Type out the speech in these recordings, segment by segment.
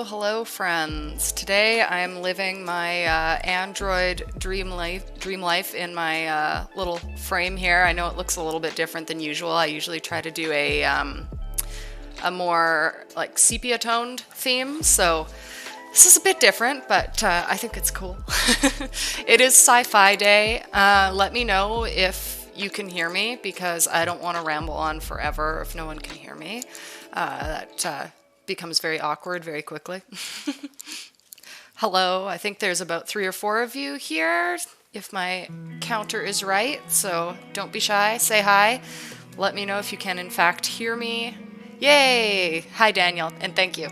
Hello, friends. Today I'm living my Android dream life in my little frame here. I know it looks a little bit different than usual. I usually try to do a more like sepia toned theme, so this is a bit different, but I think it's cool. It is Sci-Fi Day. Let me know if you can hear me because I don't want to ramble on forever if no one can hear me. That becomes very awkward very quickly. Hello, I think there's about 3 or 4 of you here, if my counter is right, so don't be shy, say hi. Let me know if you can in fact hear me. Yay! Hi Daniel, and thank you.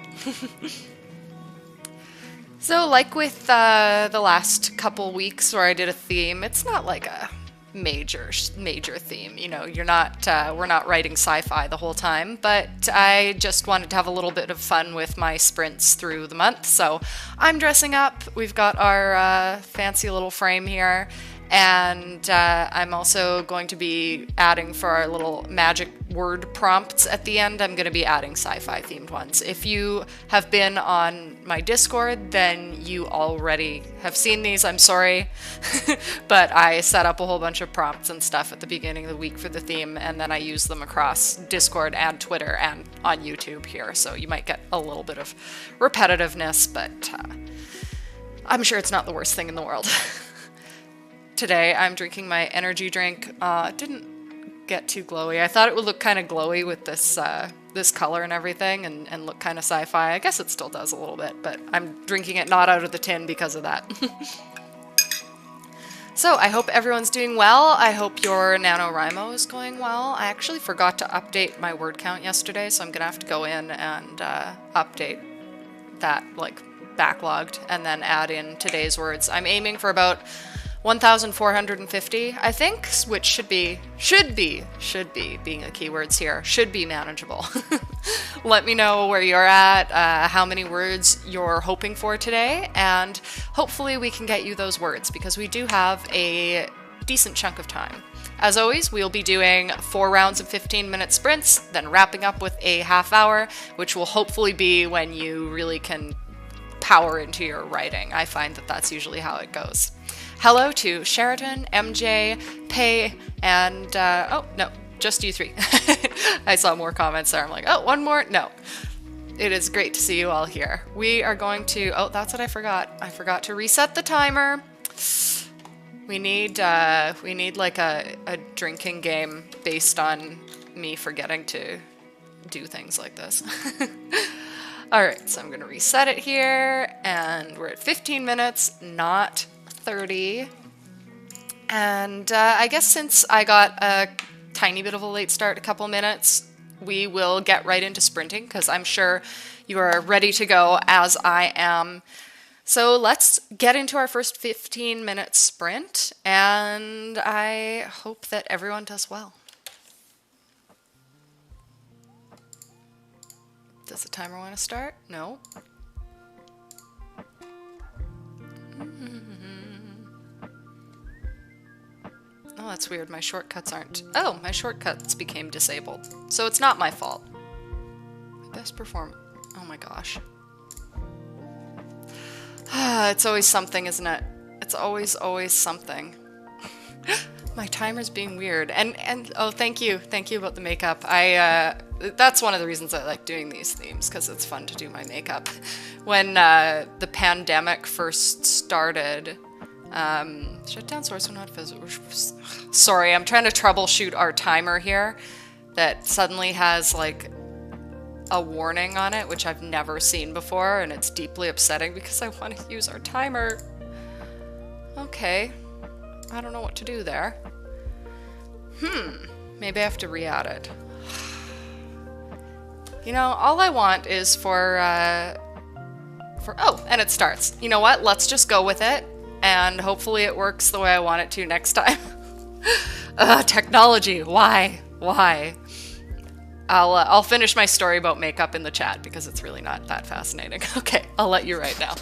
So like with the last couple weeks where I did a theme, it's not like a major theme, you know, we're not writing sci-fi the whole time, but I just wanted to have a little bit of fun with my sprints through the month. So I'm dressing up, we've got our fancy little frame here, and I'm also going to be adding for our little magic word prompts at the end, I'm going to be adding sci-fi themed ones. If you have been on my Discord, then you already have seen these, I'm sorry. But I set up a whole bunch of prompts and stuff at the beginning of the week for the theme, and then I use them across Discord and Twitter and on YouTube here, so you might get a little bit of repetitiveness, but I'm sure it's not the worst thing in the world. Today I'm drinking my energy drink. It didn't get too glowy. I thought it would look kind of glowy with this this color and everything and look kind of sci-fi. I guess it still does a little bit, but I'm drinking it not out of the tin because of that. So I hope everyone's doing well. I hope your NaNoWriMo is going well. I actually forgot to update my word count yesterday, so I'm gonna have to go in and update that, like backlogged, and then add in today's words. I'm aiming for about 1,450, I think, which should be, being a keywords here, should be manageable. Let me know where you're at, how many words you're hoping for today, and hopefully we can get you those words because we do have a decent chunk of time. As always, we'll be doing 4 rounds of 15-minute sprints, then wrapping up with a half hour, which will hopefully be when you really can power into your writing. I find that that's usually how it goes. Hello to Sheraton, MJ, Pei, and, oh, no, just you 3. I saw more comments there. I'm like, oh, one more? No. It is great to see you all here. We are going to, oh, that's what I forgot. I forgot to reset the timer. We need like a drinking game based on me forgetting to do things like this. All right, so I'm going to reset it here, and we're at 15 minutes, not 30. And I guess since I got a tiny bit of a late start, a couple minutes, we will get right into sprinting because I'm sure you are ready to go as I am. So let's get into our first 15-minute sprint, and I hope that everyone does well. Does the timer want to start? No. Oh, that's weird. My shortcuts aren't... Oh, my shortcuts became disabled. So it's not my fault. My best perform... Oh my gosh. It's always something, isn't it? It's always something. My timer's being weird. And oh, thank you about the makeup. That's one of the reasons I like doing these themes, because it's fun to do my makeup. When the pandemic first started, shut down source when not visible. Sorry, I'm trying to troubleshoot our timer here that suddenly has like a warning on it, which I've never seen before, and it's deeply upsetting because I want to use our timer. Okay. I don't know what to do there. Maybe I have to re-add it. You know, all I want is oh, and it starts. You know what? Let's just go with it, and hopefully it works the way I want it to next time. Technology, why? I'll finish my story about makeup in the chat because it's really not that fascinating. Okay, I'll let you write now.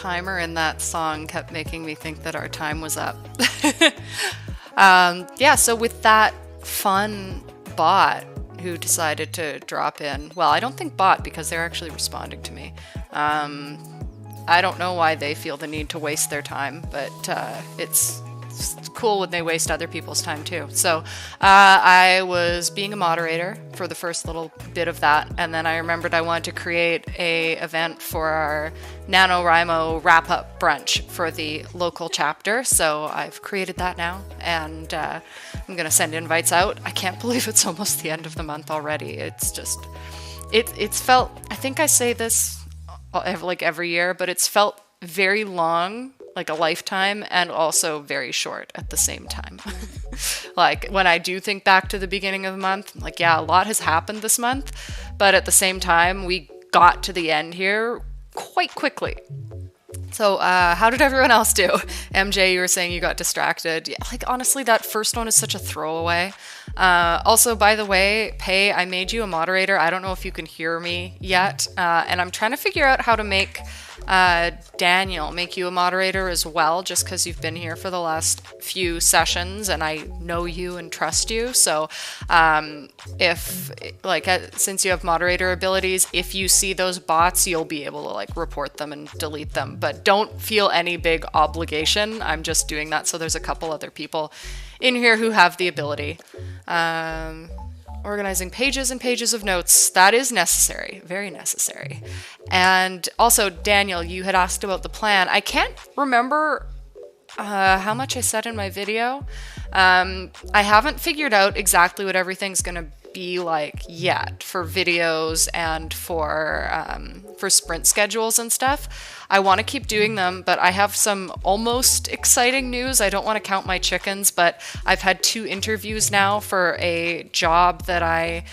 timer in that song kept making me think that our time was up. Yeah, so with that fun bot who decided to drop in, well, I don't think bot because they're actually responding to me. I don't know why they feel the need to waste their time, but it's cool when they waste other people's time too. So I was being a moderator for the first little bit of that, and then I remembered I wanted to create a event for our NaNoWriMo wrap-up brunch for the local chapter. So I've created that now, and I'm going to send invites out. I can't believe it's almost the end of the month already. It's just, it's felt, I think I say this like every year, but it's felt very long, like a lifetime, and also very short at the same time. Like when I do think back to the beginning of the month, like, yeah, a lot has happened this month, but at the same time, we got to the end here quite quickly. So how did everyone else do? MJ, you were saying you got distracted. Yeah, like honestly, that first one is such a throwaway. Also, by the way, Pei, I made you a moderator. I don't know if you can hear me yet, and I'm trying to figure out how to make Daniel make you a moderator as well, just because you've been here for the last few sessions and I know you and trust you. So if like since you have moderator abilities, if you see those bots, you'll be able to like report them and delete them, but don't feel any big obligation. I'm just doing that so there's a couple other people in here who have the ability. Organizing pages and pages of notes, that is necessary, very necessary. And also, Daniel, you had asked about the plan. I can't remember how much I said in my video. I haven't figured out exactly what everything's going to be like yet for videos and for sprint schedules and stuff. I want to keep doing them, but I have some almost exciting news. I don't want to count my chickens, but I've had 2 interviews now for a job that I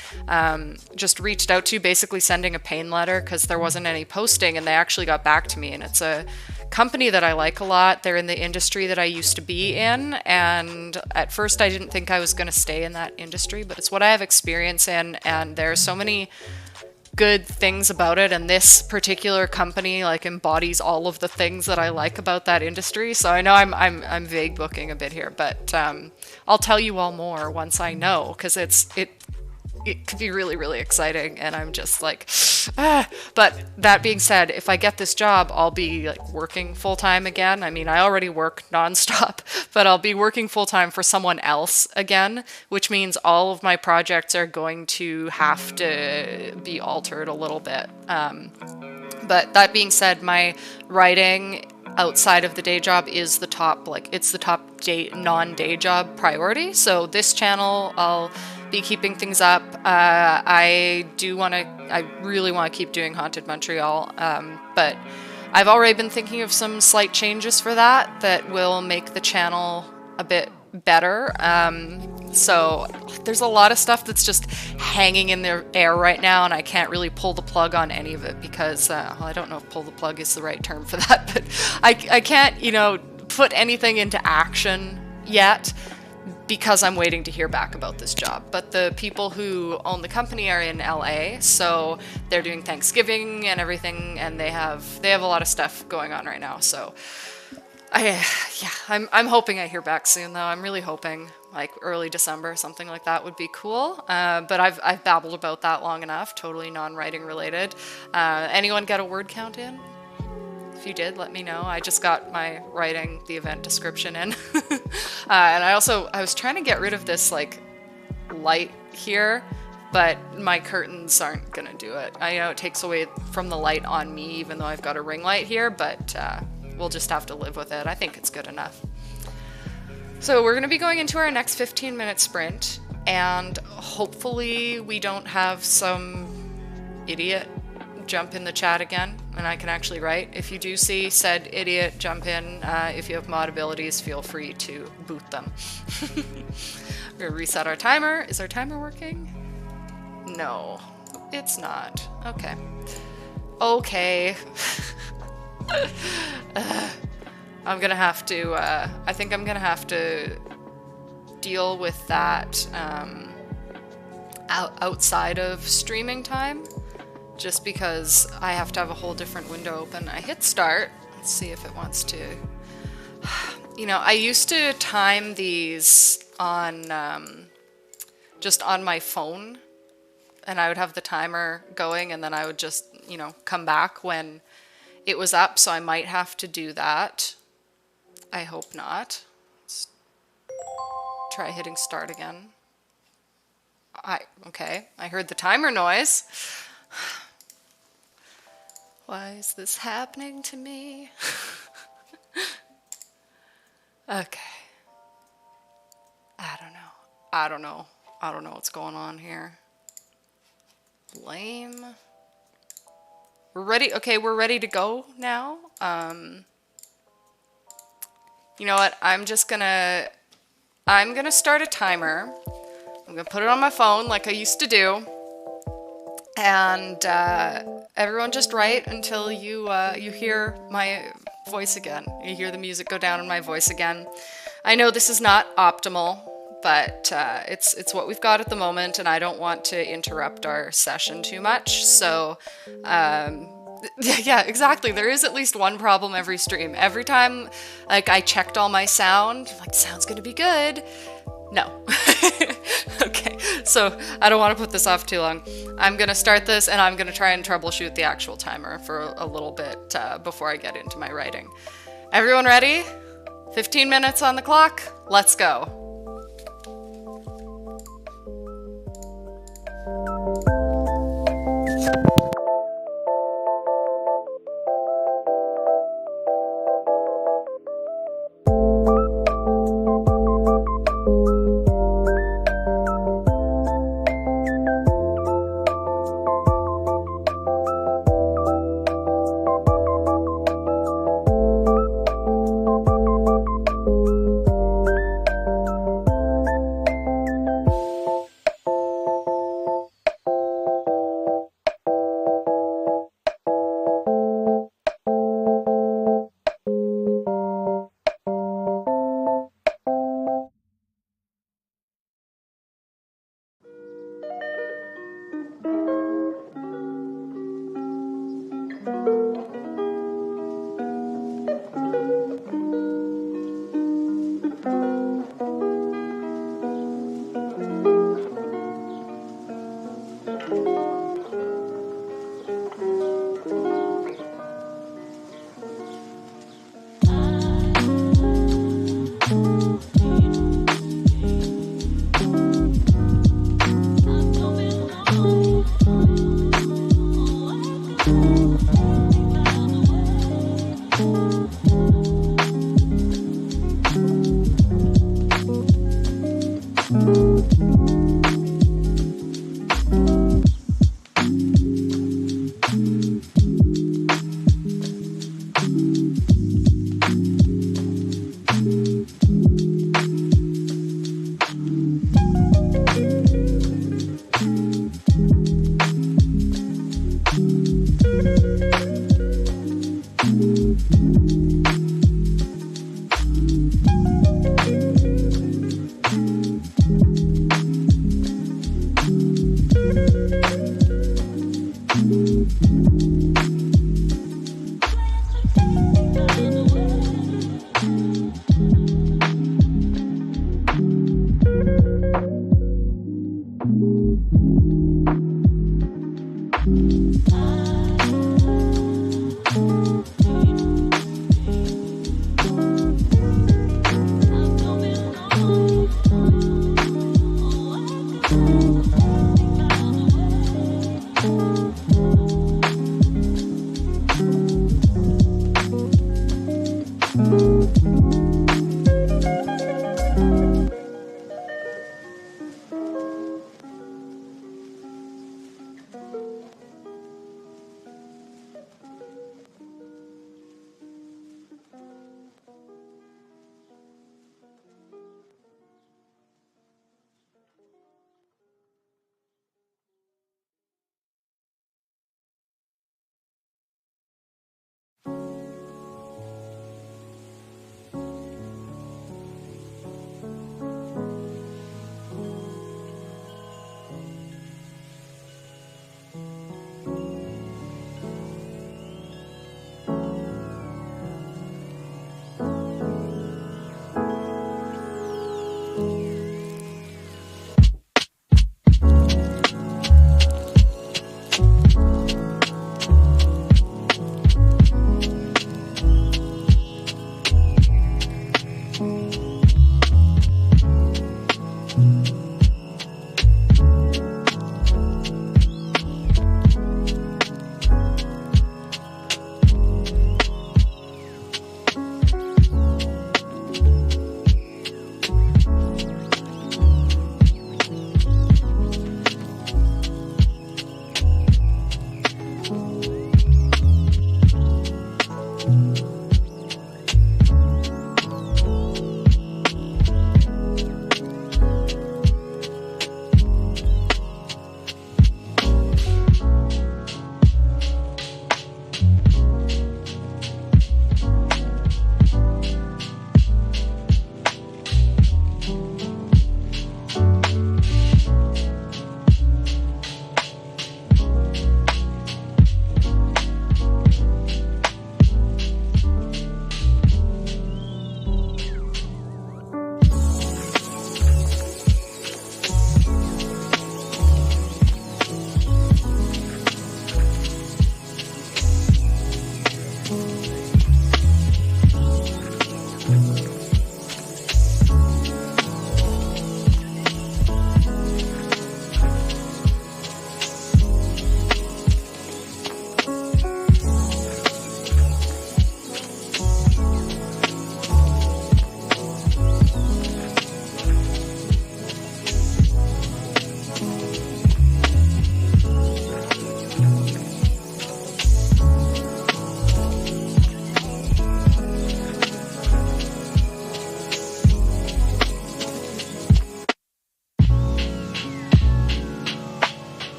just reached out to, basically sending a pain letter because there wasn't any posting, and they actually got back to me, and it's a company that I like a lot. They're in the industry that I used to be in, and at first I didn't think I was going to stay in that industry, but it's what I have experience in, and there are so many good things about it, and this particular company like embodies all of the things that I like about that industry. So I know I'm vague booking a bit here, but I'll tell you all more once I know, because it could be really, really exciting, and I'm just like, But that being said, if I get this job, I'll be like working full-time again. I mean, I already work nonstop, but I'll be working full-time for someone else again, which means all of my projects are going to have to be altered a little bit. But that being said, my writing outside of the day job is the top, it's the top non-day job priority. So this channel, I'll be keeping things up. I really want to keep doing Haunted Montreal, but I've already been thinking of some slight changes for that will make the channel a bit better. So there's a lot of stuff that's just hanging in the air right now, and I can't really pull the plug on any of it because, I don't know if pull the plug is the right term for that, but I can't, put anything into action yet because I'm waiting to hear back about this job. But the people who own the company are in LA, so they're doing Thanksgiving and everything, and they have a lot of stuff going on right now. So I'm hoping I hear back soon, though. I'm really hoping like early December, something like that would be cool. But I've babbled about that long enough, totally non-writing related. Anyone get a word count in? If you did, let me know. I just got my writing the event description in. And I was trying to get rid of this like light here, but my curtains aren't gonna do it. I know it takes away from the light on me, even though I've got a ring light here, but we'll just have to live with it. I think it's good enough. So we're gonna be going into our next 15-minute sprint, and hopefully we don't have some idiot jump in the chat again and I can actually write. If you do see said idiot jump in, if you have mod abilities, feel free to boot them. We're gonna reset our timer. Is our timer working? No, it's not. Okay. I'm gonna have to, I think I'm gonna have to deal with that outside of streaming time, just because I have to have a whole different window open. I hit start. Let's see if it wants to. You know, I used to time these on just on my phone, and I would have the timer going, and then I would just, you know, come back when it was up, so I might have to do that. I hope not. Let's try hitting start again. Okay, I heard the timer noise. Why is this happening to me? Okay. I don't know what's going on here. Lame. We're ready. Okay, we're ready to go now. You know what? I'm gonna start a timer. I'm gonna put it on my phone like I used to do. And everyone just write until you hear my voice again. You hear the music go down in my voice again. I know this is not optimal, but it's what we've got at the moment, and I don't want to interrupt our session too much. So, yeah, exactly. There is at least one problem every stream. Every time, like, I checked all my sound, like, sound's gonna be good. No. Okay, so I don't want to put this off too long. I'm going to start this, and I'm going to try and troubleshoot the actual timer for a little bit before I get into my writing. Everyone ready? 15 minutes on the clock. Let's go.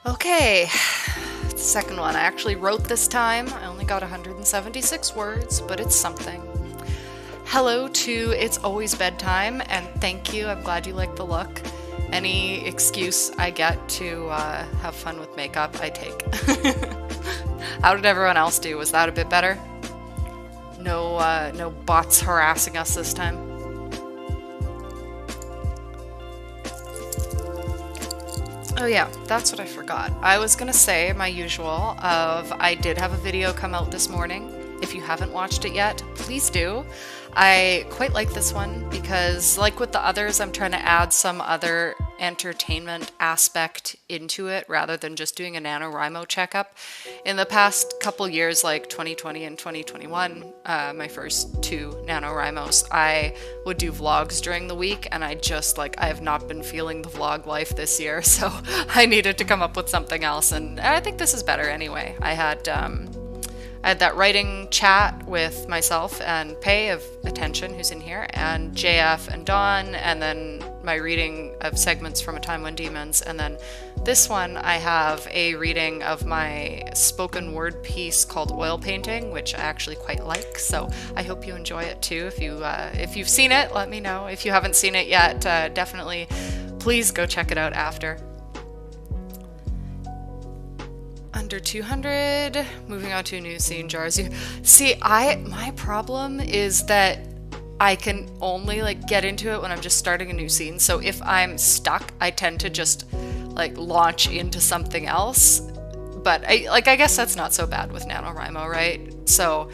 Okay, second one. I actually wrote this time. I only got 176 words, but it's something. Hello to It's Always Bedtime, and thank you. I'm glad you like the look. Any excuse I get to have fun with makeup, I take. How did everyone else do? Was that a bit better? No bots harassing us this time. Oh yeah, that's what I forgot. I was gonna say my usual of I did have a video come out this morning. If you haven't watched it yet, please do. I quite like this one because, like with the others, I'm trying to add some other entertainment aspect into it rather than just doing a NaNoWriMo checkup. In the past couple years, like 2020 and 2021, my first two NaNoWriMos, I would do vlogs during the week, and I have not been feeling the vlog life this year, so I needed to come up with something else, and I think this is better anyway. I had that writing chat with myself and Pei of Attention, who's in here, and JF and Dawn, and then my reading of segments from A Time When Demons, and then this one I have a reading of my spoken word piece called Oil Painting, which I actually quite like, so I hope you enjoy it too. If you've seen it, let me know. If you haven't seen it yet, definitely please go check it out after. Under 200, moving on to a new scene, jars. See, my problem is that I can only get into it when I'm just starting a new scene. So if I'm stuck, I tend to just launch into something else. But I guess that's not so bad with NaNoWriMo, right? So,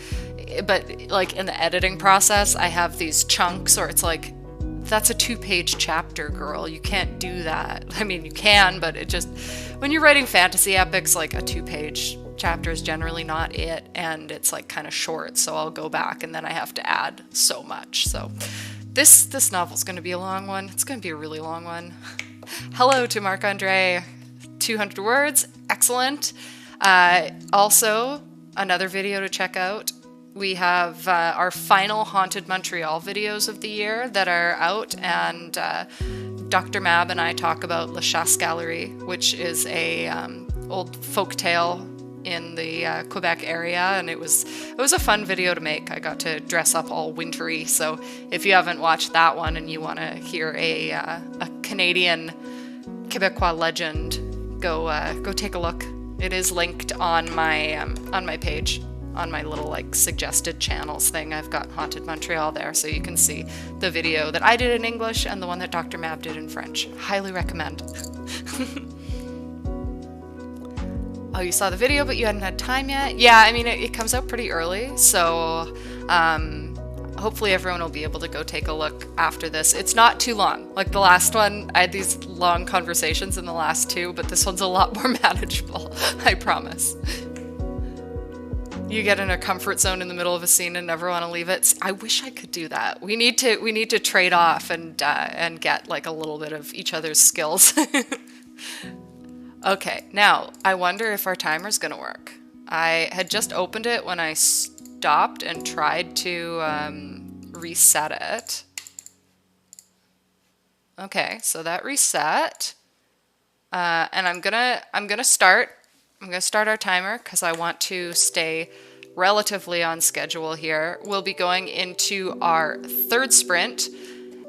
but in the editing process, I have these chunks, or it's that's a 2-page chapter, girl. You can't do that. I mean, you can, but it just, when you're writing fantasy epics, a 2-page chapter is generally not it, and it's kind of short, so I'll go back and then I have to add so much. So this novel's going to be a long one. It's going to be a really long one. Hello to Marc-Andre, 200 words, excellent. Also, another video to check out. We have our final Haunted Montreal videos of the year that are out, and Dr. Mab and I talk about La Chasse Galerie, which is a old folktale in the Quebec area, and it was a fun video to make. I got to dress up all wintry, so if you haven't watched that one and you want to hear a Canadian Quebecois legend, go take a look. It is linked on my page, on my little like suggested channels thing. I've got Haunted Montreal there, so you can see the video that I did in English and the one that Dr. Mab did in French. Highly recommend. Oh, you saw the video, but you hadn't had time yet? Yeah, I mean, it comes out pretty early, so hopefully everyone will be able to go take a look after this. It's not too long. Like the last one, I had these long conversations in the last two, but this one's a lot more manageable, I promise. You get in a comfort zone in the middle of a scene and never want to leave it. I wish I could do that. We need to trade off and get like a little bit of each other's skills. Okay, now I wonder if our timer's gonna work. I had just opened it when I stopped and tried to reset it. Okay, so that reset, and I'm gonna start our timer because I want to stay relatively on schedule here. We'll be going into our third sprint,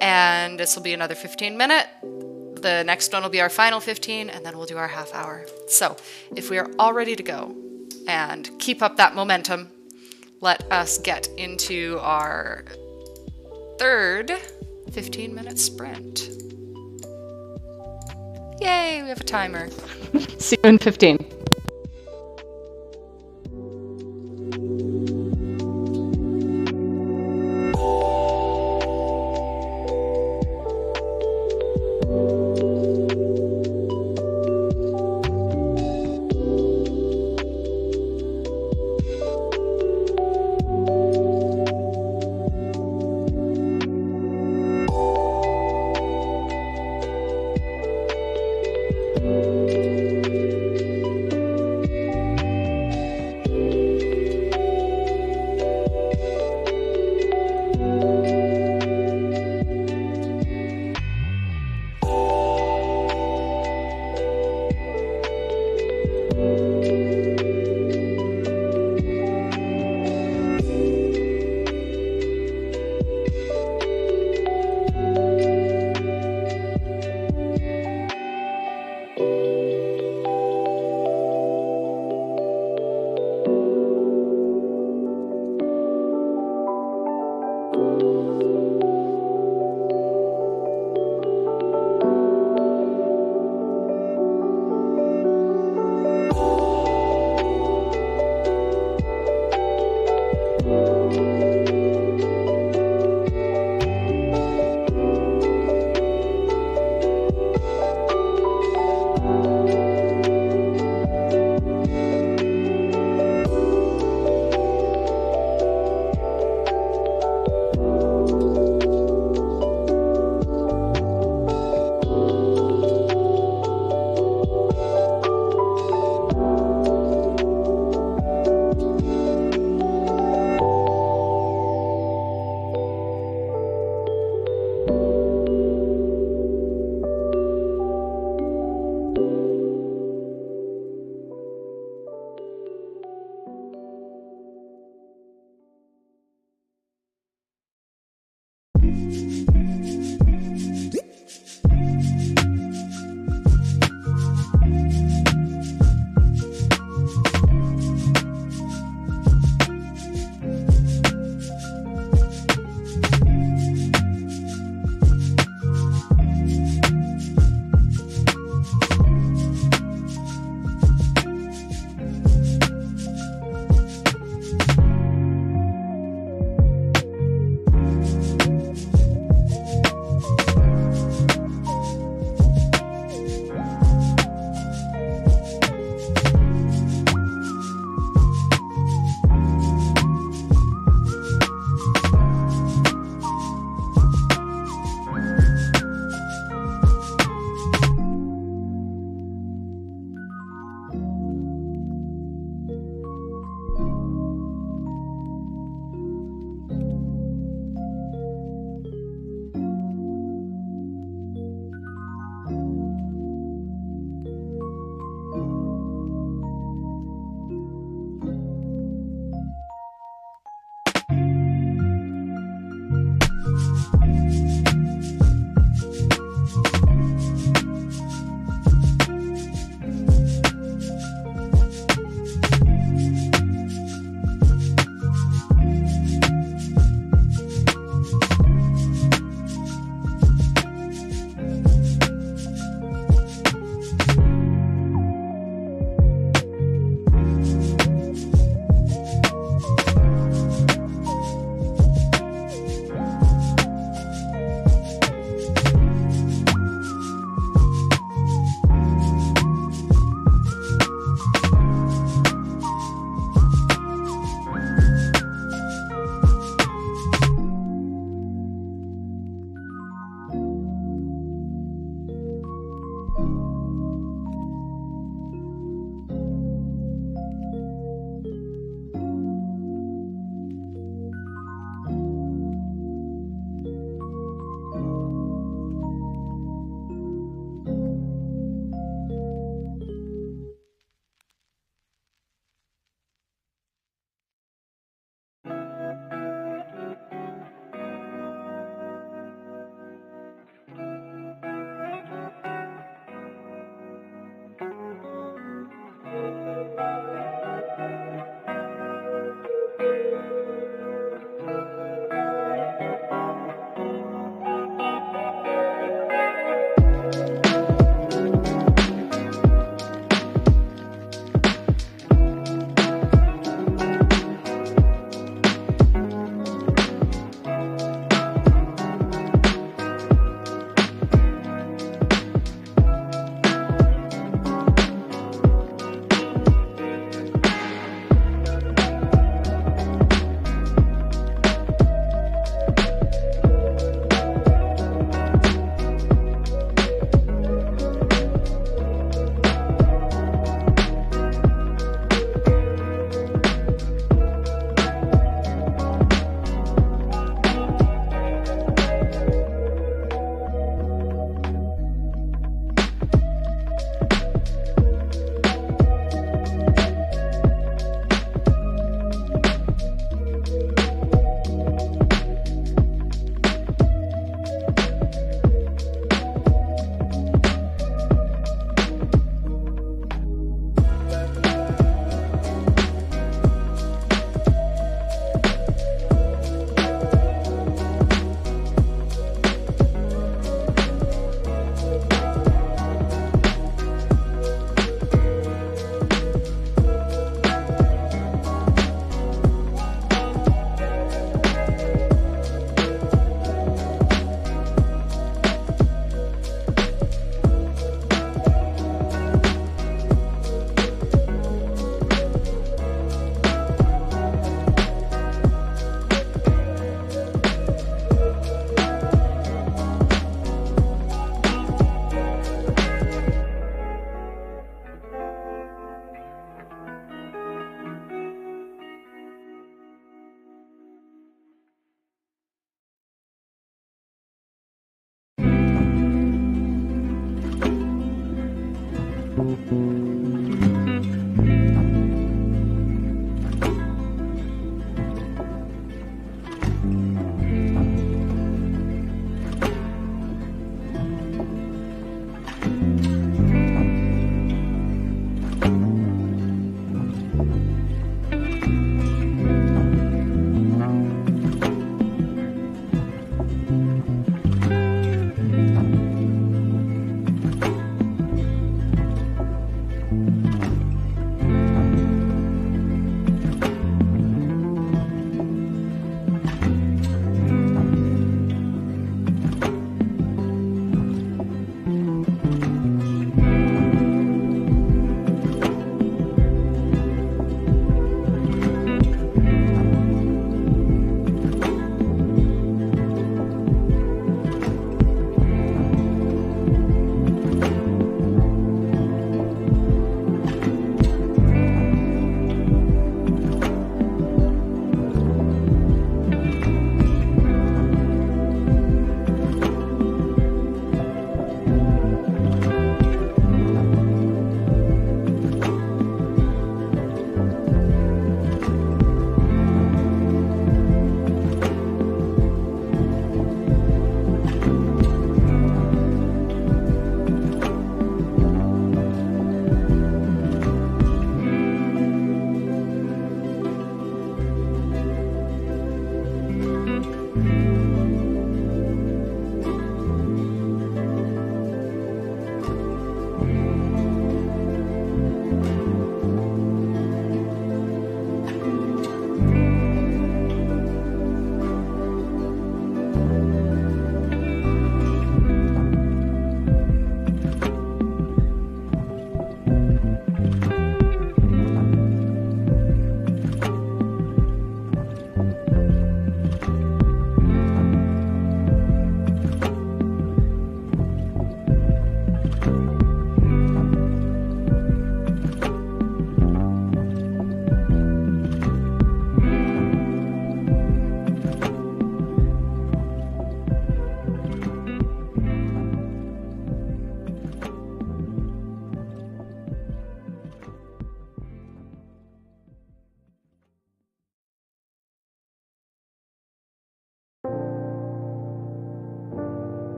and this will be another 15-minute. The next one will be our final 15, and then we'll do our half hour. So if we are all ready to go and keep up that momentum, let us get into our third 15-minute sprint. Yay, we have a timer. See you in 15.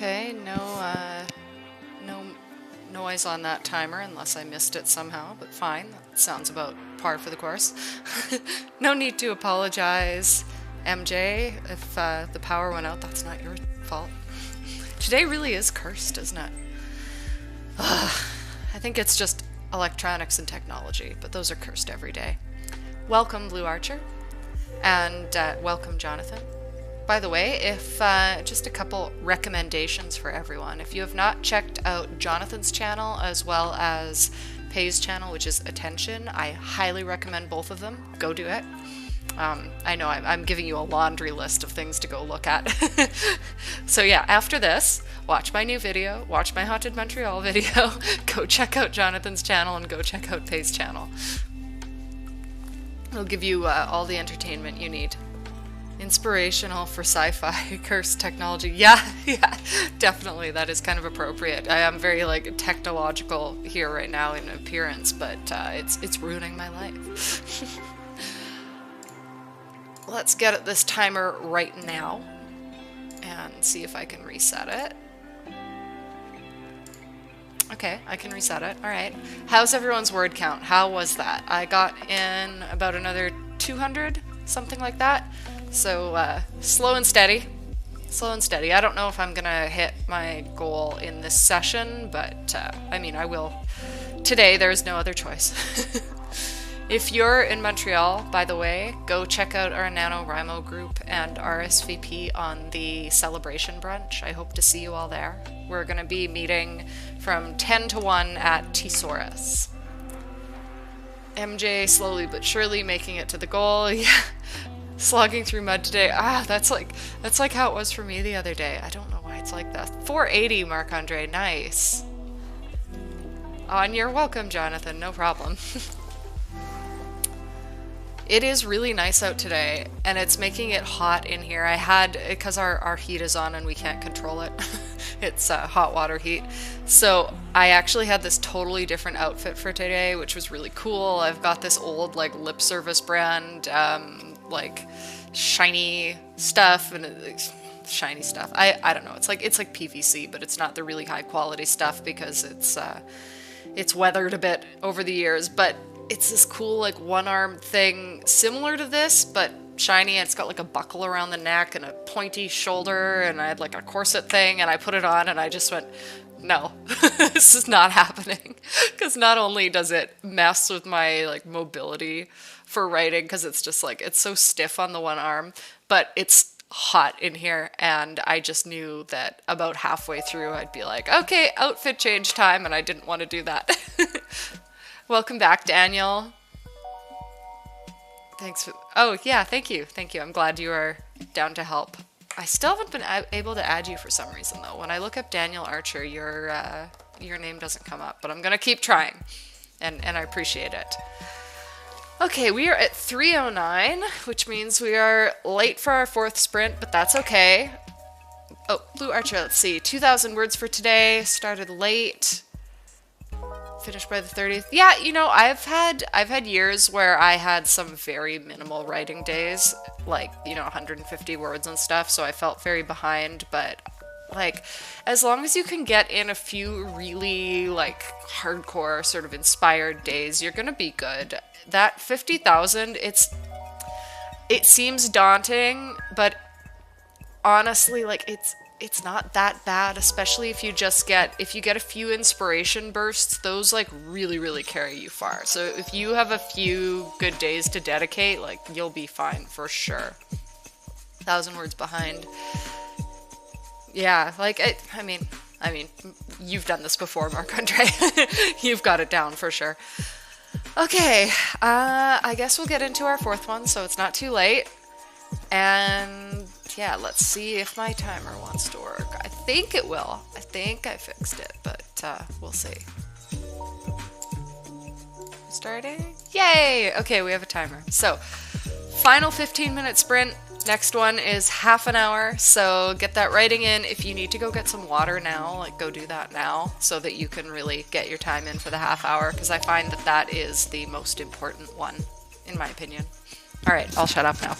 Okay, no noise on that timer unless I missed it somehow, but fine. That sounds about par for the course. No need to apologize, MJ, if the power went out. That's not your fault. Today really is cursed, isn't it? I think it's just electronics and technology, but those are cursed every day. Welcome, Blue Archer, and welcome, Jonathan. By the way, if just a couple recommendations for everyone. If you have not checked out Jonathan's channel as well as Pay's channel, which is Attention, I highly recommend both of them. Go do it. I know I'm giving you a laundry list of things to go look at. So yeah, after this, watch my new video, watch my Haunted Montreal video, go check out Jonathan's channel, and go check out Pay's channel. It'll give you all the entertainment you need. Inspirational for sci-fi, cursed technology. Yeah, definitely. That is kind of appropriate. I am very like technological here right now in appearance, but it's ruining my life. Let's get at this timer right now and see if I can reset it. Okay, I can reset it. All right. How's everyone's word count? How was that? I got in about another 200, something like that. So slow and steady. Slow and steady. I don't know if I'm gonna hit my goal in this session, but I mean, I will. Today, there's no other choice. If you're in Montreal, by the way, go check out our NaNoWriMo group and RSVP on the celebration brunch. I hope to see you all there. We're going to be meeting from 10 to 1 at Thesaurus. MJ slowly but surely making it to the goal. Yeah. Slogging through mud today. That's like how it was for me the other day. I don't know why it's like that. 480, Marc-Andre. Nice. Oh, and you're welcome, Jonathan. No problem. It is really nice out today, and it's making it hot in here. I had, because our heat is on and we can't control it, it's hot water heat. So I actually had this totally different outfit for today, which was really cool. I've got this old like lip service brand, like shiny stuff, and shiny stuff. I don't know. It's like PVC, but it's not the really high quality stuff because it's weathered a bit over the years, but it's this cool like one-arm thing similar to this, but shiny, and it's got like a buckle around the neck and a pointy shoulder, and I had like a corset thing, and I put it on and I just went, no, this is not happening. Because not only does it mess with my like mobility for writing, because it's just like, it's so stiff on the one arm, but it's hot in here, and I just knew that about halfway through I'd be like, okay, outfit change time, and I didn't want to do that. Welcome back, Daniel. Thanks for... Oh, yeah, thank you. Thank you. I'm glad you are down to help. I still haven't been able to add you for some reason, though. When I look up Daniel Archer, your name doesn't come up, but I'm going to keep trying, and I appreciate it. Okay, we are at 3:09, which means we are late for our 4th sprint, but that's okay. Oh, Blue Archer, let's see. 2,000 words for today. Started late. Finished by the 30th. Yeah, you know, I've had years where I had some very minimal writing days, like, you know, 150 words and stuff, so I felt very behind, but like, as long as you can get in a few really like hardcore sort of inspired days, you're gonna be good. That 50,000, it seems daunting, but honestly, like, it's not that bad, especially if you get a few inspiration bursts. Those like really carry you far. So if you have a few good days to dedicate, like, you'll be fine for sure. 1,000 words behind. Yeah, like I mean, you've done this before, Marc-Andre. You've got it down for sure. Okay, I guess we'll get into our 4th one, so it's not too late. And yeah, let's see if my timer wants to work. I think it will. I think I fixed it, but we'll see. Starting? Yay! Okay, we have a timer. So, final 15-minute sprint. Next one is half an hour, so get that writing in. If you need to go get some water now, like, go do that now so that you can really get your time in for the half hour, because I find that is the most important one, in my opinion. All right, I'll shut up now.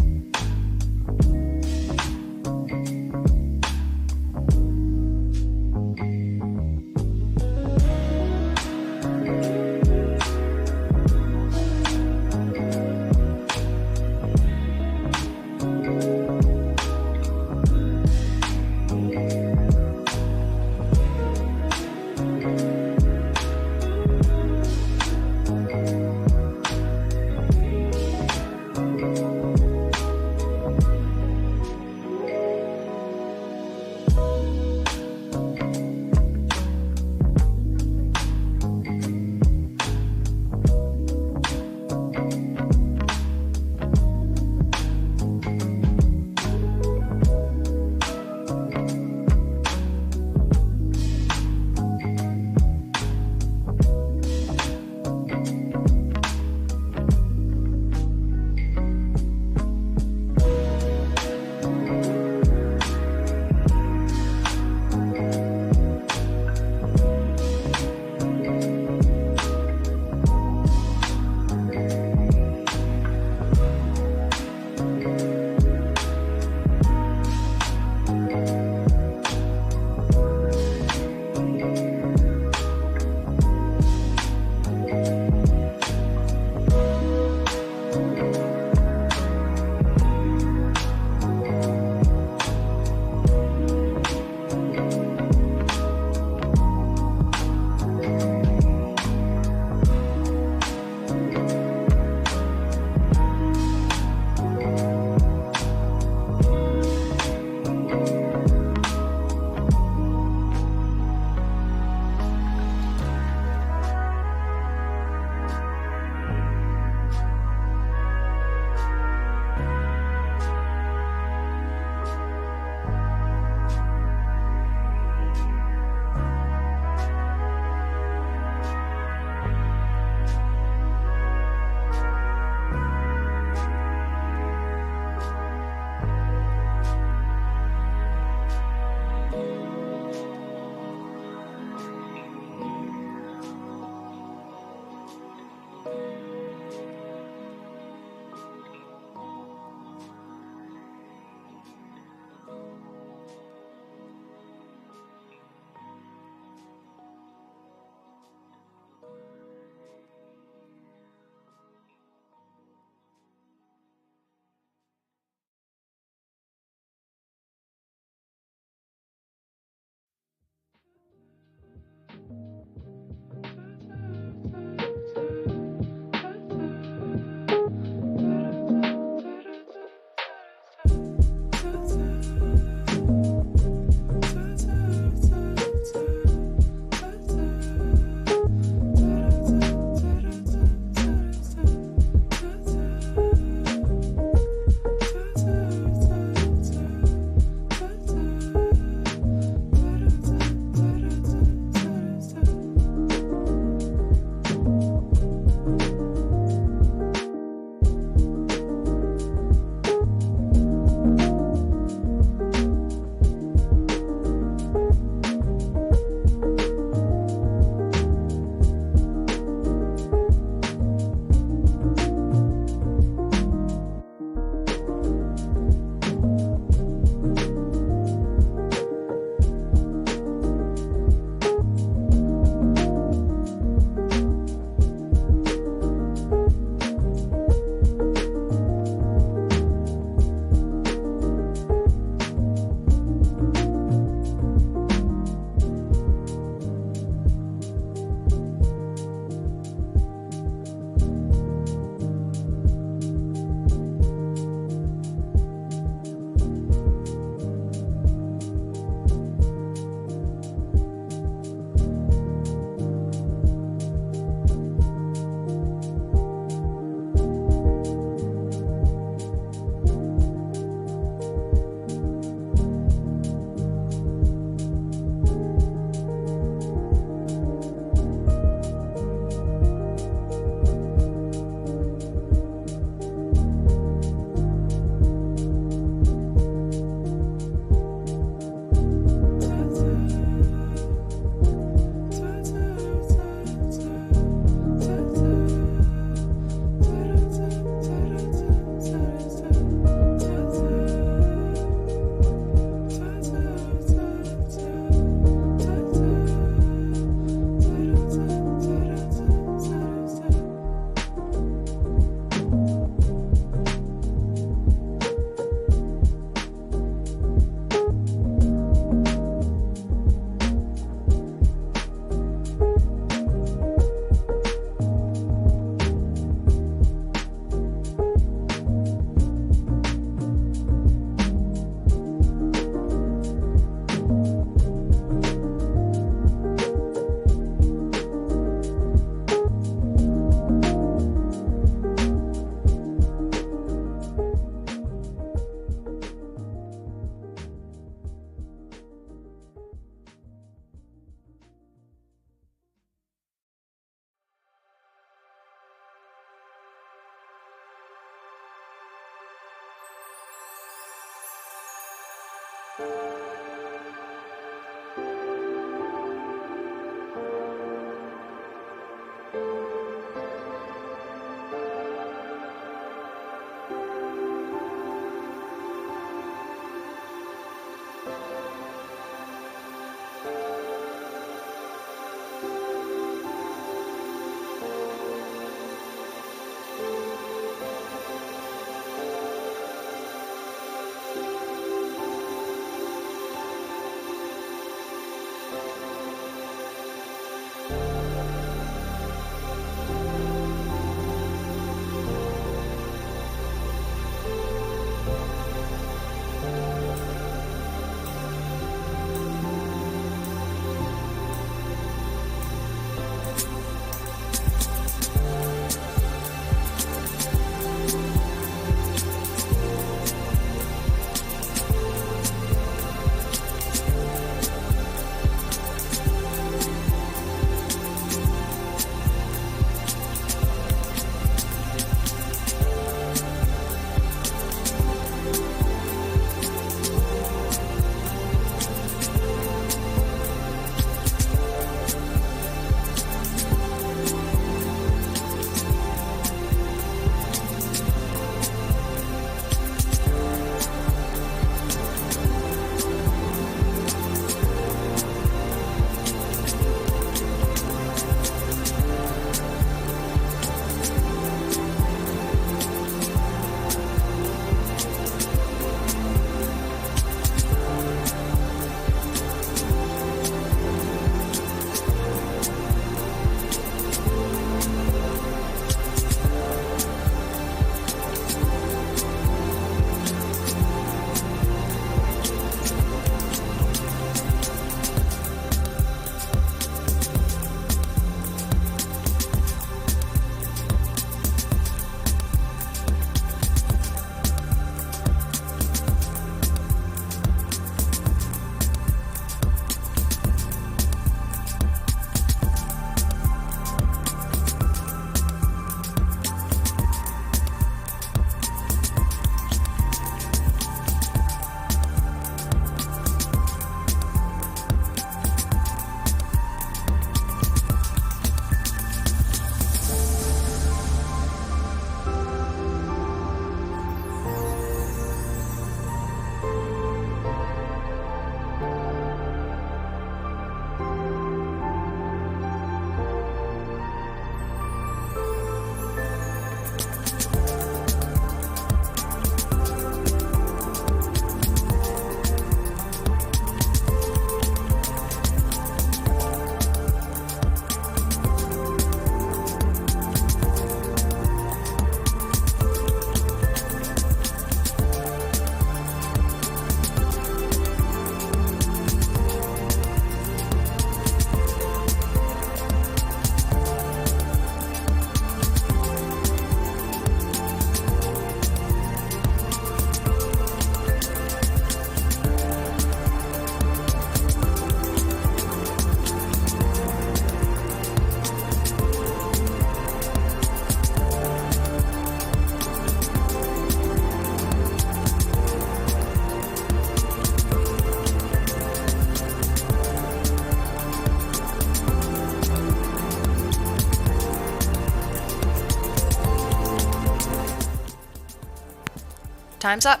Time's up.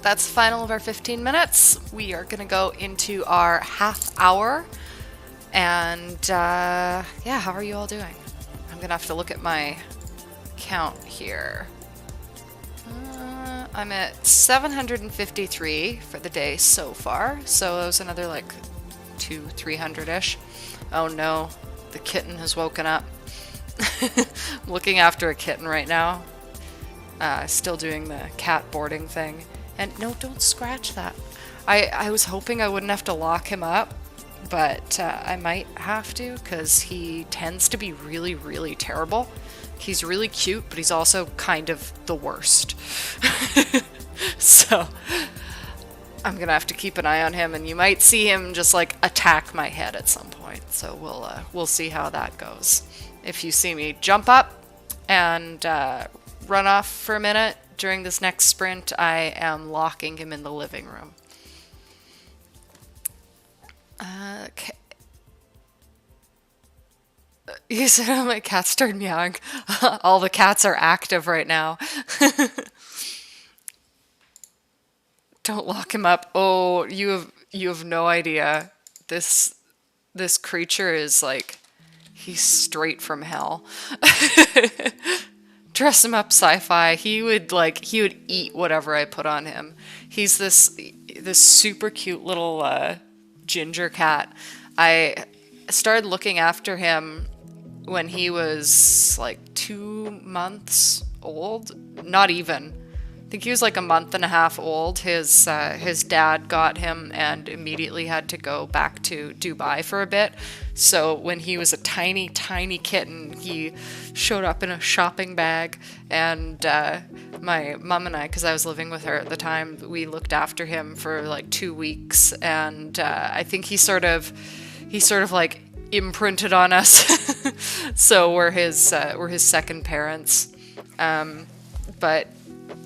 That's the final of our 15 minutes. We are going to go into our half hour. And yeah, how are you all doing? I'm going to have to look at my count here. I'm at 753 for the day so far. So that was another like 300-ish. Oh no, the kitten has woken up. I'm looking after a kitten right now. Still doing the cat boarding thing. And no, don't scratch that. I was hoping I wouldn't have to lock him up, but I might have to because he tends to be really, really terrible. He's really cute, but he's also kind of the worst. So I'm gonna have to keep an eye on him, and you might see him just like attack my head at some point. So we'll see how that goes. If you see me jump up and run off for a minute during this next sprint, I am locking him in the living room. Okay. You said my cat started meowing. All the cats are active right now. Don't lock him up. Oh, you have no idea. This creature is like, he's straight from hell. Dress him up sci-fi. He would eat whatever I put on him. He's this super cute little ginger cat. I started looking after him when he was like 2 months old. Not even. I think he was like a month and a half old. His dad got him and immediately had to go back to Dubai for a bit. So when he was a tiny, tiny kitten, he showed up in a shopping bag, and my mom and I, because I was living with her at the time, we looked after him for like 2 weeks, and I think he sort of like imprinted on us. So we're his second parents. But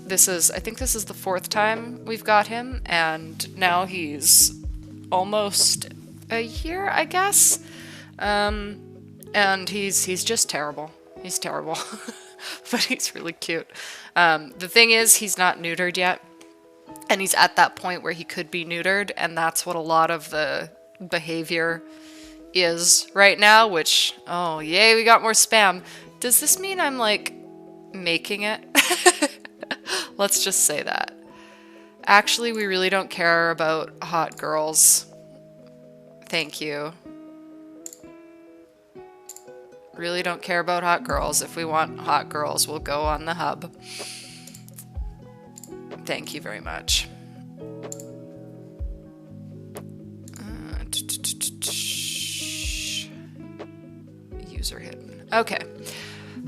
I think this is the 4th time we've got him, and now he's almost a year, I guess. And he's just terrible. He's terrible. But he's really cute. The thing is, he's not neutered yet, and he's at that point where he could be neutered, and that's what a lot of the behavior is right now, which, oh yay, we got more spam. Does this mean I'm like making it? Let's just say that. Actually, we really don't care about hot girls. Thank you. Really don't care about hot girls. If we want hot girls, we'll go on the hub. Thank you very much. User hidden. Okay.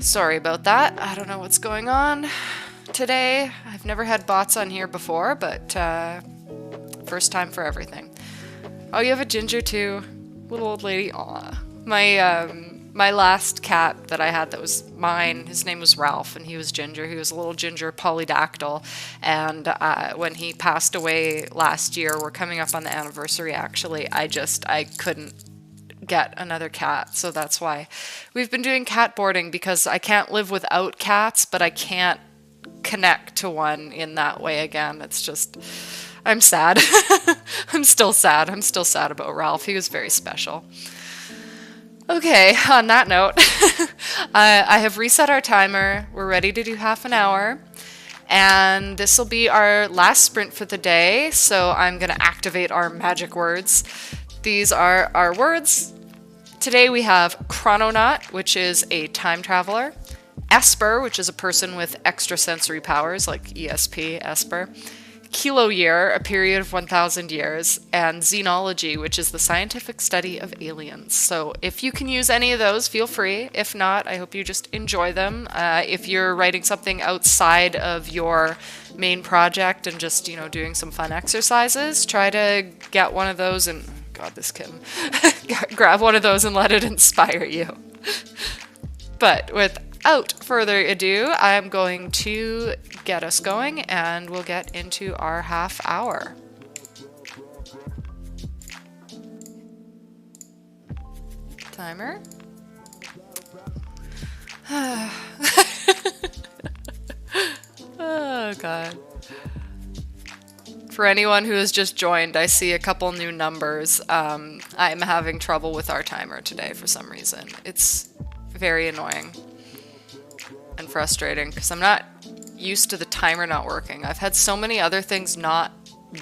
Sorry about that. I don't know what's going on today. I've never had bots on here before, but first time for everything. Oh, you have a ginger too? Little old lady. Aw. My last cat that I had that was mine, his name was Ralph, and he was ginger. He was a little ginger polydactyl, and when he passed away last year, we're coming up on the anniversary actually, I couldn't get another cat, so that's why we've been doing cat boarding, because I can't live without cats, but I can't connect to one in that way again. It's just, I'm sad. I'm still sad. I'm still sad about Ralph. He was very special. Okay, on that note, I have reset our timer. We're ready to do half an hour, and this will be our last sprint for the day, so I'm going to activate our magic words. These are our words. Today we have Chrononaut, which is a time traveler, Esper, which is a person with extrasensory powers, like ESP, Esper, Kilo Year, a period of 1,000 years, and Xenology, which is the scientific study of aliens. So if you can use any of those, feel free. If not, I hope you just enjoy them. If you're writing something outside of your main project and just, doing some fun exercises, try to get one of those and, God, this Kim, grab one of those and let it inspire you. But without further ado, I'm going to get us going, and we'll get into our half hour. Timer. Oh, God. For anyone who has just joined, I see a couple new numbers. I'm having trouble with our timer today for some reason. It's very annoying and frustrating because I'm not used to the timer not working. I've had so many other things not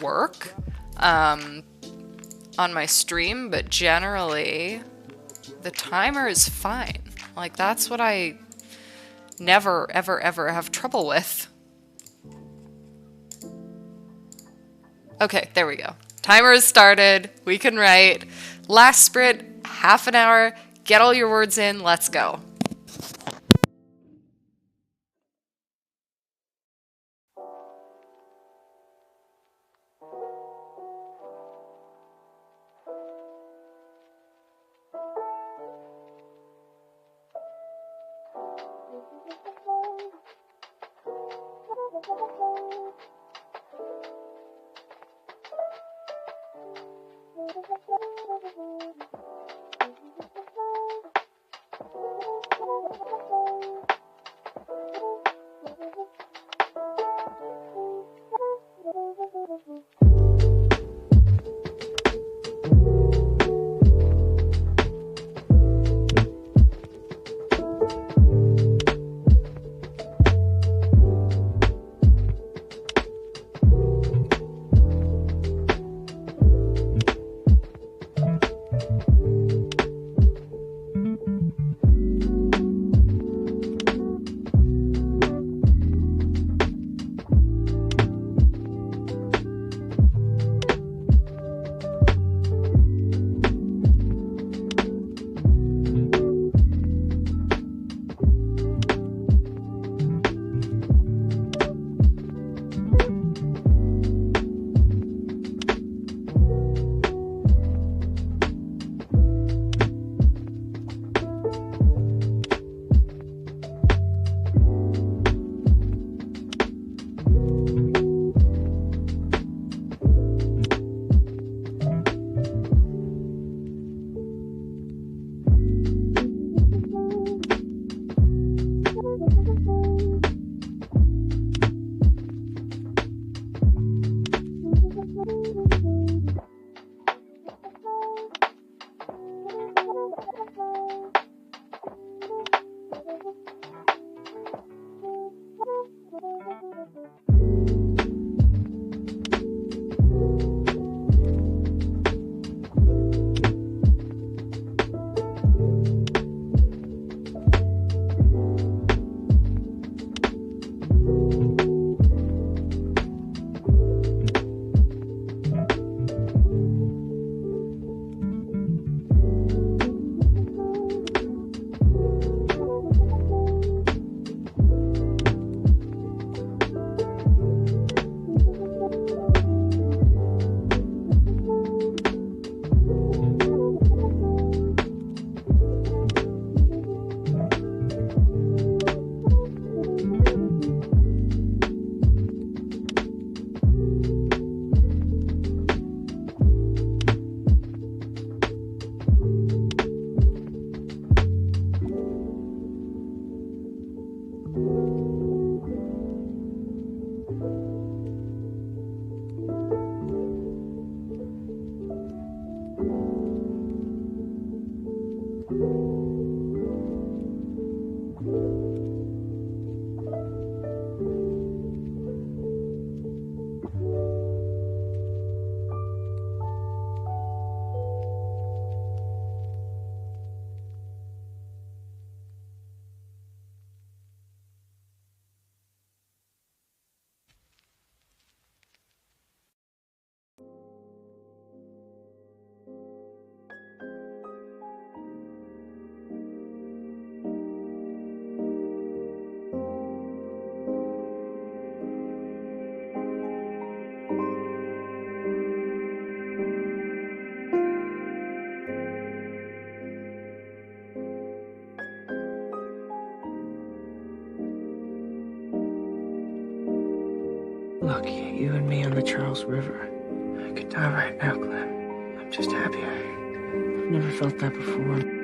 work on my stream, but generally the timer is fine. Like, that's what I never, ever, ever have trouble with. Okay, there we go. Timer is started. We can write. Last sprint, half an hour. Get all your words in. Let's go. Look, you and me on the Charles River. I could die right now, Clem. I'm just happy. I've never felt that before.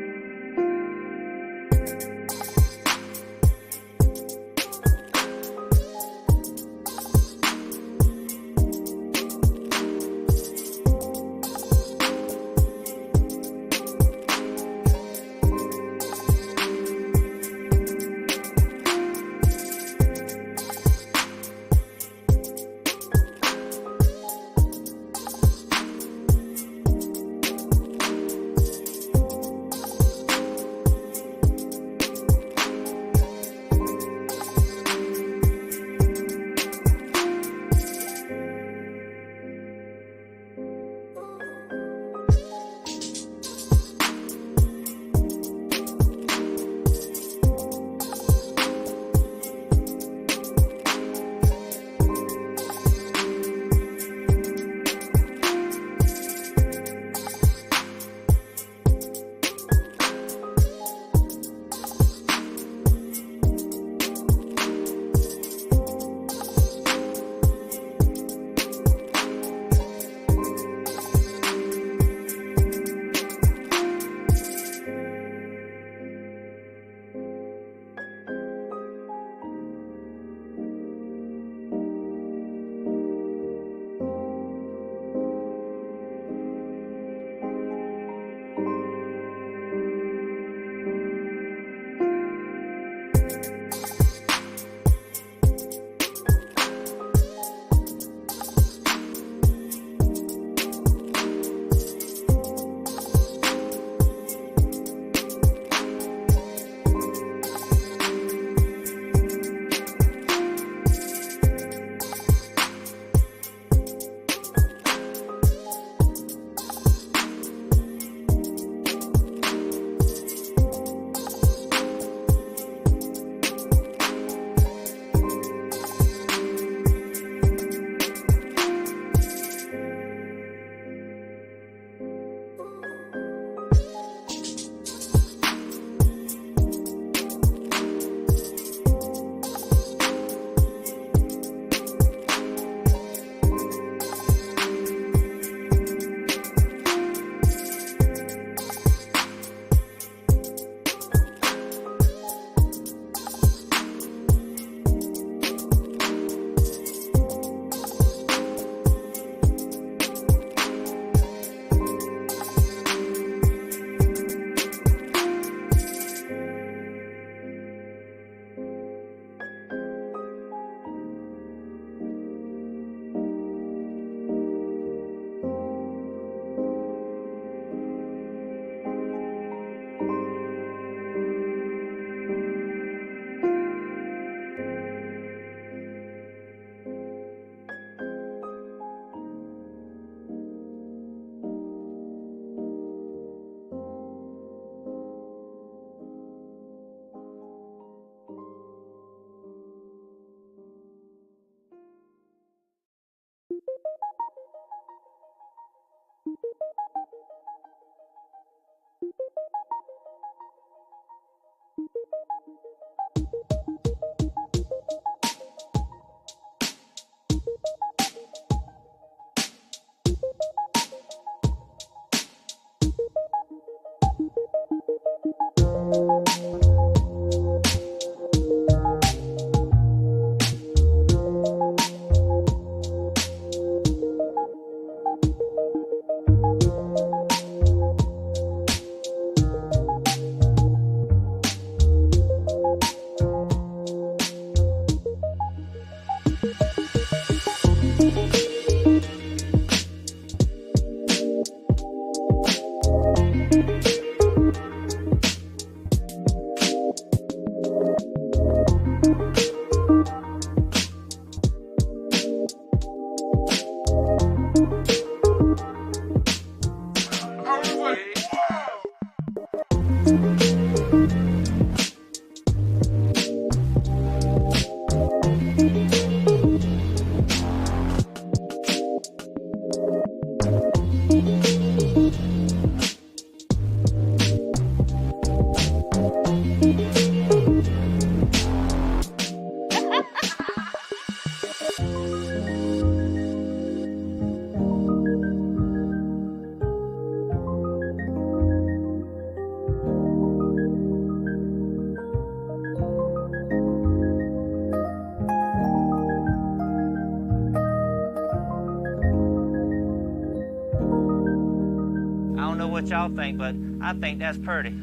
I don't know what y'all think, but I think that's pretty.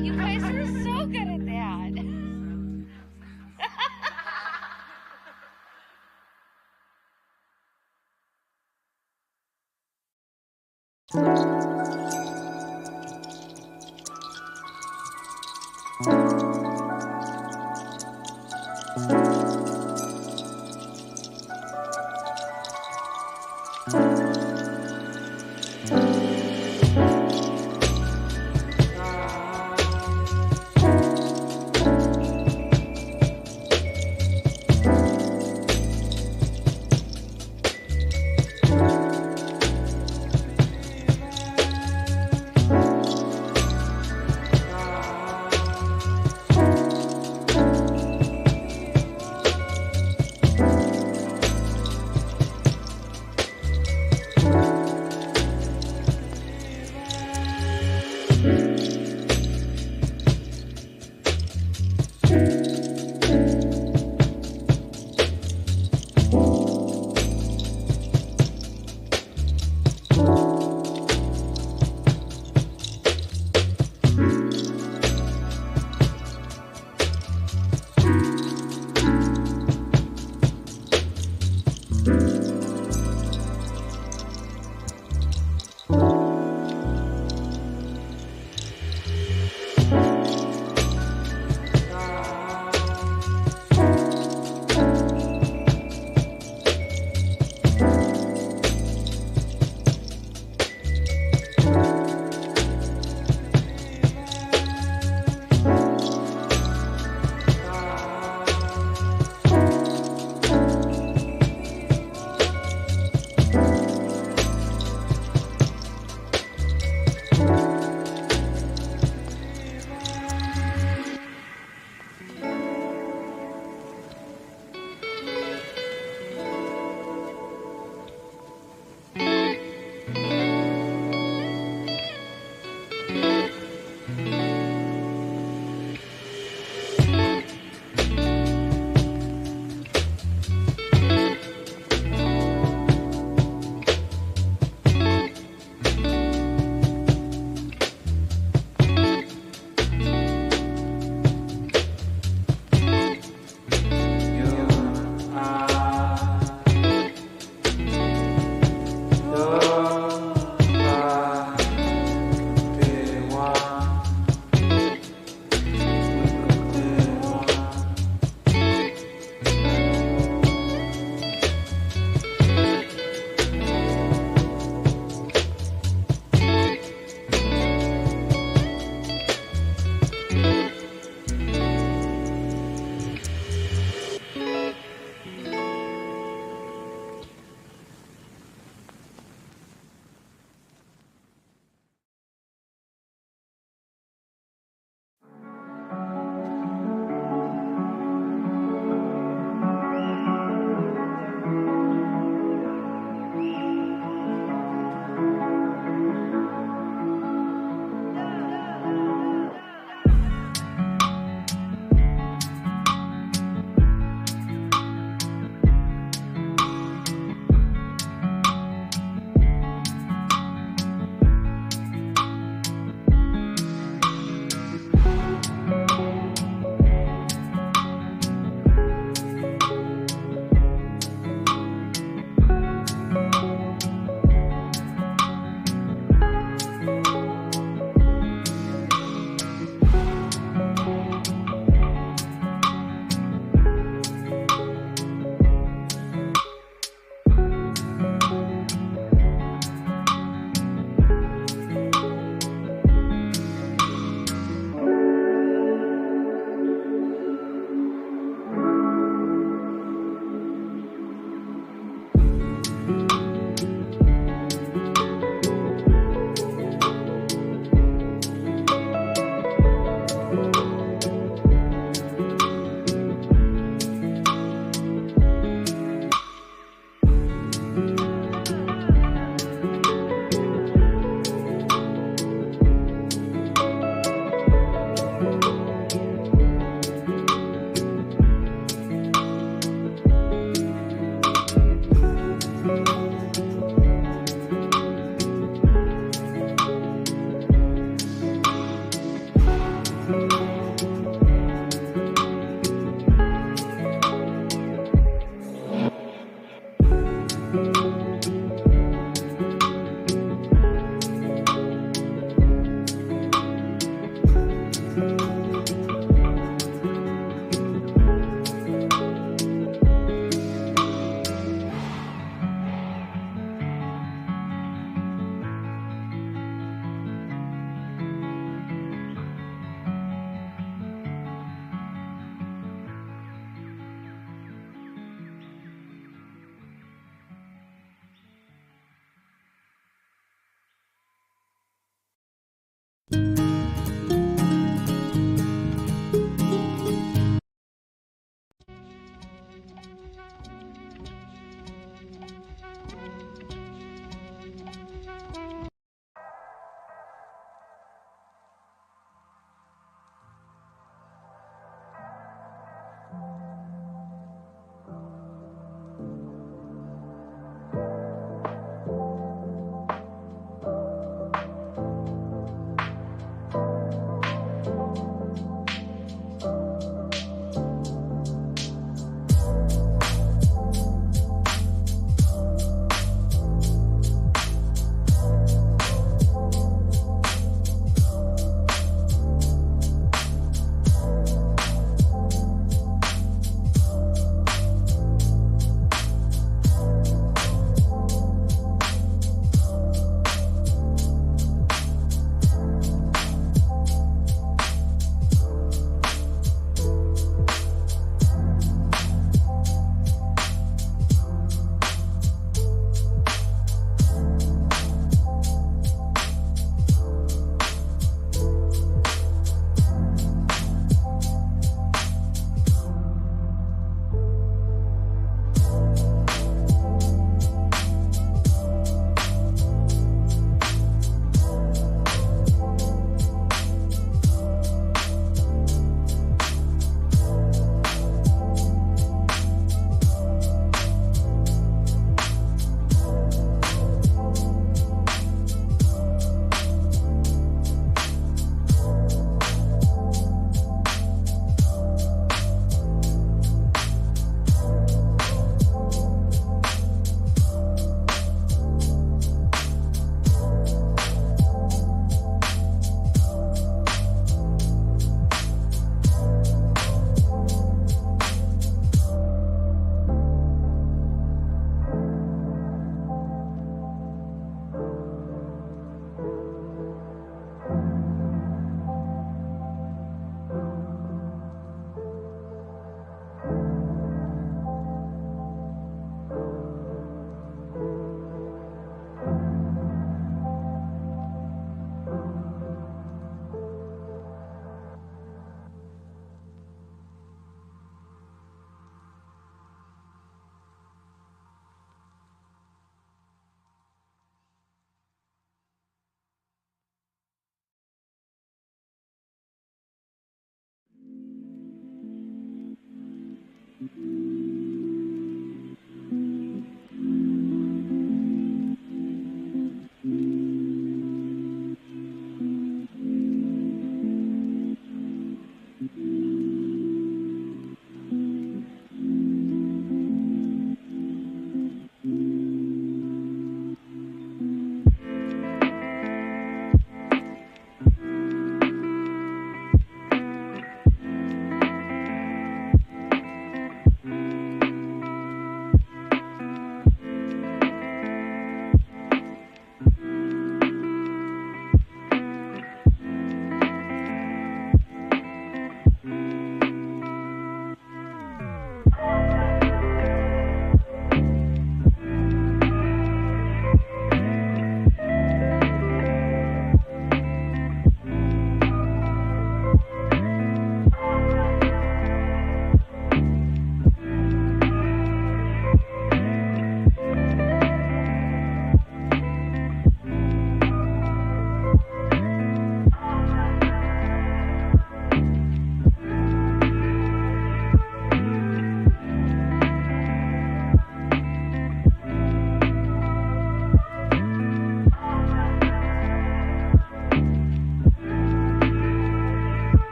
You guys are so good at that.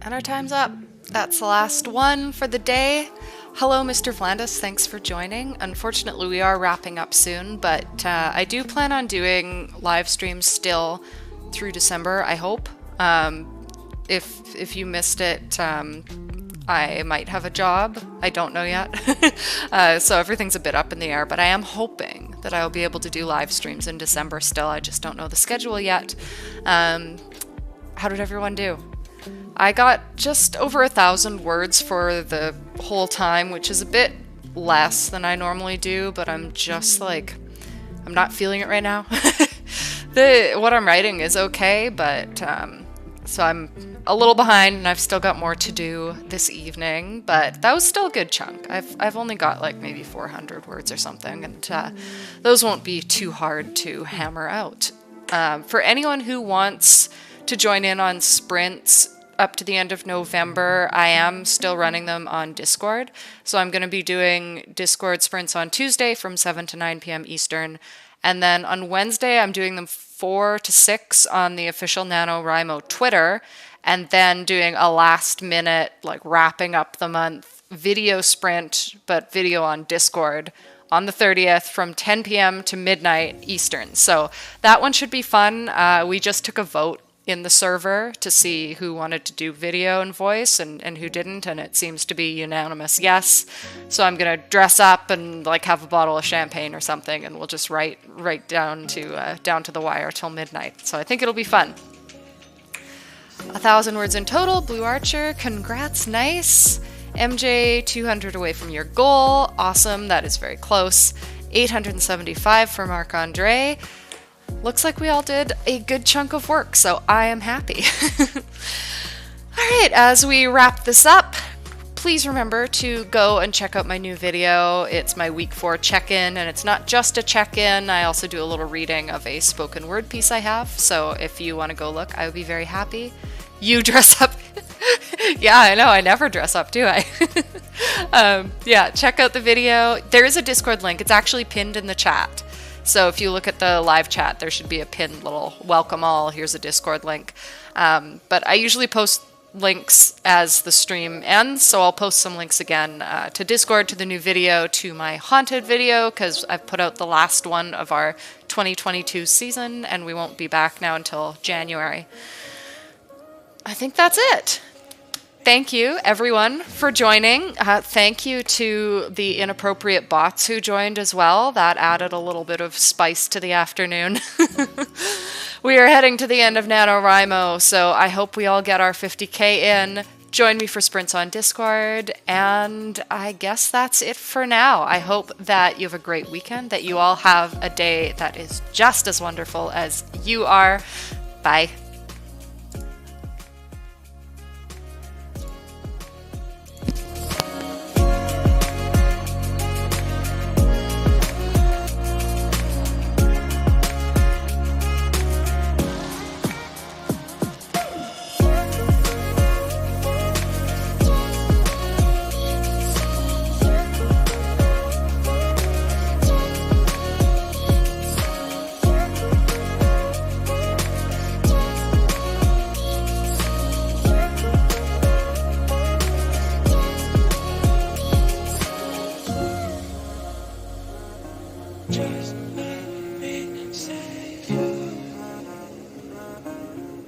And our time's up. That's the last one for the day. Hello, Mr. Vlandis. Thanks for joining. Unfortunately, we are wrapping up soon, but I do plan on doing live streams still through December, I hope. If you missed it, I might have a job. I don't know yet. So everything's a bit up in the air, but I am hoping that I'll be able to do live streams in December still. I just don't know the schedule yet. How did everyone do? I got just over 1,000 words for the whole time, which is a bit less than I normally do, but I'm just like, I'm not feeling it right now. What I'm writing is okay, but so I'm a little behind and I've still got more to do this evening, but that was still a good chunk. I've only got like maybe 400 words or something, and those won't be too hard to hammer out. For anyone who wants to join in on sprints up to the end of November, I am still running them on Discord. So I'm going to be doing Discord sprints on Tuesday from 7 to 9 p.m. Eastern. And then on Wednesday, I'm doing them 4 to 6 on the official NaNoWriMo Twitter. And then doing a last minute, like wrapping up the month video sprint, but video on Discord on the 30th from 10 p.m. to midnight Eastern. So that one should be fun. We just took a vote in the server to see who wanted to do video and voice and who didn't, and it seems to be unanimous yes. So I'm gonna dress up and like have a bottle of champagne or something, and we'll just write down to the wire till midnight. So I think it'll be fun. 1,000 words in total. Blue Archer, congrats, nice. MJ, 200 away from your goal, awesome, that is very close. 875 for Marc-Andre. Looks like we all did a good chunk of work, so I am happy. Alright, as we wrap this up, please remember to go and check out my new video. It's my week 4 check-in, and it's not just a check-in. I also do a little reading of a spoken word piece I have, so if you want to go look, I would be very happy. You dress up. Yeah, I know, I never dress up, do I? Yeah, check out the video. There is a Discord link. It's actually pinned in the chat. So if you look at the live chat, there should be a pinned little welcome all. Here's a Discord link. But I usually post links as the stream ends, so I'll post some links again to Discord, to the new video, to my haunted video, because I've put out the last one of our 2022 season, and we won't be back now until January. I think that's it. Thank you, everyone, for joining. Thank you to the inappropriate bots who joined as well. That added a little bit of spice to the afternoon. We are heading to the end of NaNoWriMo, so I hope we all get our 50k in. Join me for sprints on Discord, and I guess that's it for now. I hope that you have a great weekend, that you all have a day that is just as wonderful as you are. Bye.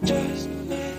Just let